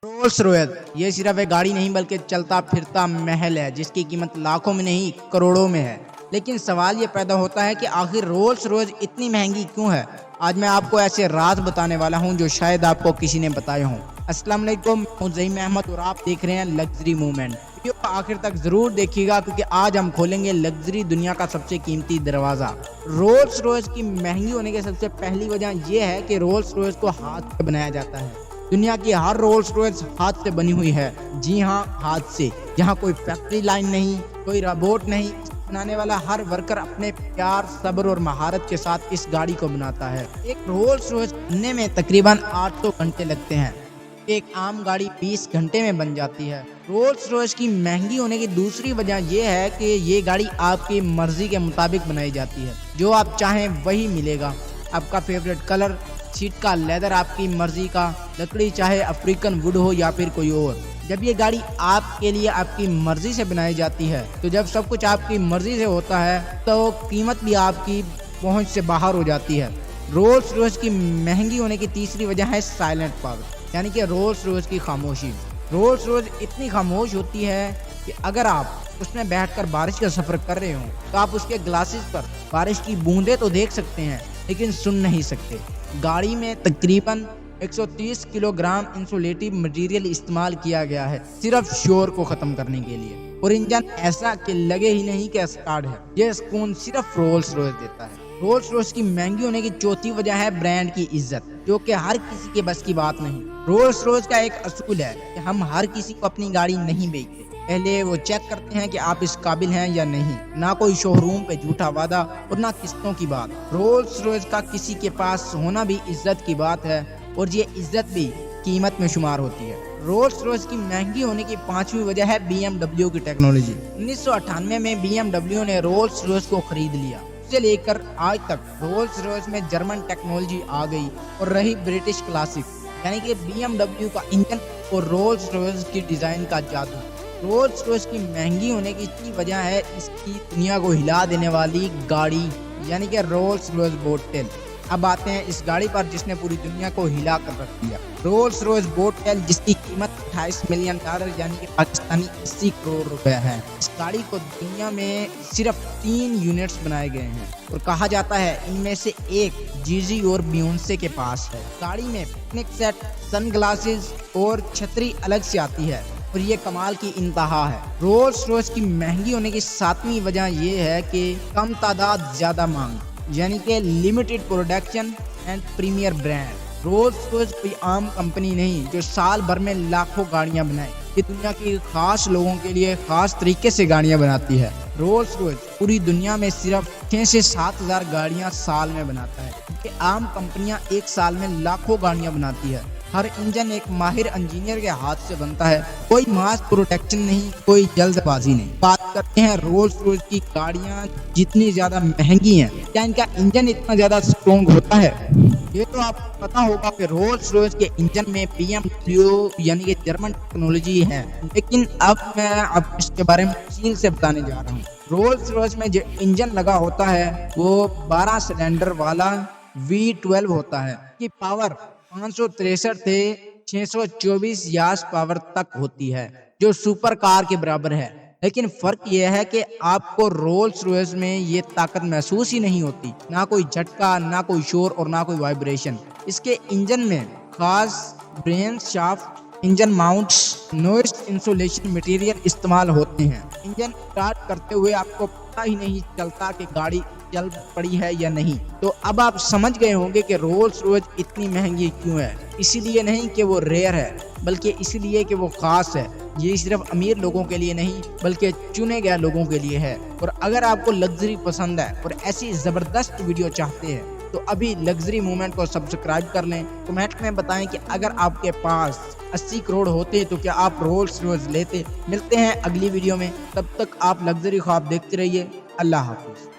Rolls Royce ये सिर्फ एक गाड़ी नहीं बल्कि चलता फिरता महल है जिसकी कीमत लाखों में नहीं करोड़ों में है। लेकिन सवाल ये पैदा होता है कि आखिर रोल्स रॉयस इतनी महंगी क्यों है। आज मैं आपको ऐसे राज बताने वाला हूं जो शायद आपको किसी ने बताए हों। अस्सलाम वालेकुम, मैं ज़हीम अहमद और आप देख रहे हैं लग्जरी मूवमेंट। वीडियो को आखिर तक जरूर देखिएगा क्योंकि आज हम खोलेंगे लग्जरी दुनिया का सबसे कीमती दरवाजा। रोल्स रॉयस की महंगी होने की सबसे पहली वजह यह है कि रोल्स रॉयस को हाथ से बनाया जाता है। दुनिया की हर रोल्स रॉयस हाथ से बनी हुई है। जी हाँ, हाथ से। यहाँ कोई फैक्ट्री लाइन नहीं, कोई रोबोट नहीं। बनाने वाला हर वर्कर अपने प्यार, सब्र और महारत के साथ इस गाड़ी को बनाता है। एक रोल्स रॉयस बनने में तकरीबन 800 घंटे लगते हैं। एक आम गाड़ी 20 घंटे में बन जाती है। रोल्स रॉयस की महंगी होने की दूसरी वजह यह है कि ये गाड़ी आपकी मर्जी के मुताबिक बनाई जाती है। जो आप चाहें वही मिलेगा। आपका फेवरेट कलर, सीट का लेदर आपकी मर्जी का, लकड़ी चाहे अफ्रीकन वुड हो या फिर कोई और। जब ये गाड़ी आपके लिए आपकी मर्जी से बनाई जाती है तो जब सब कुछ आपकी मर्जी से होता है तो कीमत भी आपकी पहुंच से बाहर हो जाती है। रोल्स रॉयस की महंगी होने की तीसरी वजह है साइलेंट पावर, यानी कि रोल्स रॉयस की खामोशी। रोल्स रॉयस इतनी खामोश होती है कि अगर आप उसमें बैठकर बारिश का सफर कर रहे हो तो आप उसके ग्लासेस पर बारिश की बूंदें तो देख सकते हैं लेकिन सुन नहीं सकते। गाड़ी में तकरीबन 130 किलोग्राम इंसुलेटिव मटेरियल इस्तेमाल किया गया है सिर्फ शोर को खत्म करने के लिए। और इंजन ऐसा कि लगे ही नहीं कि स्टार्ट है। यह सुकून सिर्फ रोल्स रॉयस देता है। रोल्स रॉयस की महंगी होने की चौथी वजह है ब्रांड की इज्जत, जो कि हर किसी के बस की बात नहीं। रोल्स रॉयस का एक असूल है कि हम हर किसी को अपनी गाड़ी नहीं बेचते। पहले वो चेक करते हैं कि आप इस काबिल हैं या नहीं। ना कोई शोरूम पे झूठा वादा और ना किस्तों की बात। रोल्स रॉयस का किसी के पास होना भी इज्जत की बात है और ये इज्जत भी कीमत में शुमार होती है। रोल्स रॉयस की महंगी होने की पांचवी वजह है BMW की टेक्नोलॉजी। 1998 में BMW ने रोल्स रॉयस को खरीद लिया। उससे लेकर आज तक रोल्स रॉयस में जर्मन टेक्नोलॉजी आ गई और रही ब्रिटिश क्लासिक, यानी कि BMW का इंजन और रोल्स रॉयस की डिजाइन का जादू। रोल्स रॉयस की महंगी होने की इतनी वजह है इसकी दुनिया को हिला देने वाली गाड़ी, यानी कि रोल्स रॉयस बोट-टेल। अब आते हैं इस गाड़ी पर जिसने पूरी दुनिया को हिला कर रख दिया। रोल्स रॉयस बोट-टेल, जिसकी कीमत $28 मिलियन यानी कि पाकिस्तानी 80 करोड़ रुपए है। इस गाड़ी को दुनिया में सिर्फ 3 यूनिट्स बनाए गए हैं और कहा जाता है इनमें से एक जीजी और बियोंसे के पास है। गाड़ी में पिकनिक सेट, सनग्लासेस और छतरी अलग से आती है और ये कमाल की इंतहा है। रोल्स रॉयस की महंगी होने की 7वीं वजह ये है कि कम तादाद ज्यादा मांग, यानी कि limited production and premier brand. Rolls Royce कोई आम कंपनी नहीं जो साल भर में लाखों गाड़ियां बनाए। ये दुनिया के खास लोगों के लिए खास तरीके से गाड़ियां बनाती है। रोल्स रॉयस पूरी दुनिया में सिर्फ 6 से 7 हजार गाड़ियां साल में बनाता है, क्योंकि आम कंपनियां एक साल में लाखों गाड़ियां बनाती है। हर इंजन एक माहिर इंजीनियर के हाथ से बनता है। कोई मास प्रोटेक्शन नहीं, कोई जल्दबाजी नहीं। बात करते हैं रोल्स रॉयस की गाड़ियां जितनी ज्यादा महंगी हैं, क्या इनका इंजन इतना ज्यादा स्ट्रॉन्ग होता है? ये तो आपको पता होगा कि रोल्स रॉयस के इंजन में BMW यानी कि जर्मन टेक्नोलॉजी है, लेकिन अब मैं आपको इसके बारे में तफसील से बताने जा रहा हूँ। रोल्स रॉयस में जो इंजन लगा होता है वो 12 सिलेंडर वाला V12 होता है। की पावर 563 से 624 यार्ड्स पावर तक होती है, जो सुपर कार के बराबर है। लेकिन फर्क यह है कि आपको रोल्स रॉयस में ये ताकत महसूस ही नहीं होती। ना कोई झटका, ना कोई शोर और ना कोई वाइब्रेशन। इसके इंजन में खास brain shaft, engine mounts, noise insulation material इस्तेमाल होते हैं। इंजन स्टार्ट करते हुए आपको पता ही नहीं चलता कि गाड़ी चल पड़ी है या नहीं। तो अब आप समझ गए होंगे कि रोल्स रॉयस इतनी महंगी क्यों है। इसीलिए नहीं कि वो रेयर है, बल्कि इसलिए कि वो खास है। ये सिर्फ अमीर लोगों के लिए नहीं बल्कि चुने गए लोगों के लिए है। और अगर आपको लग्जरी पसंद है और ऐसी जबरदस्त वीडियो चाहते हैं तो अभी लग्जरी मूवमेंट को सब्सक्राइब कर लें। कमेंट में बताएं कि अगर आपके पास 80 करोड़ होते तो क्या आप रोल्स रॉयस लेते। मिलते हैं अगली वीडियो में, तब तक आप लग्जरी ख्वाब देखते रहिए। अल्लाह हाफिज।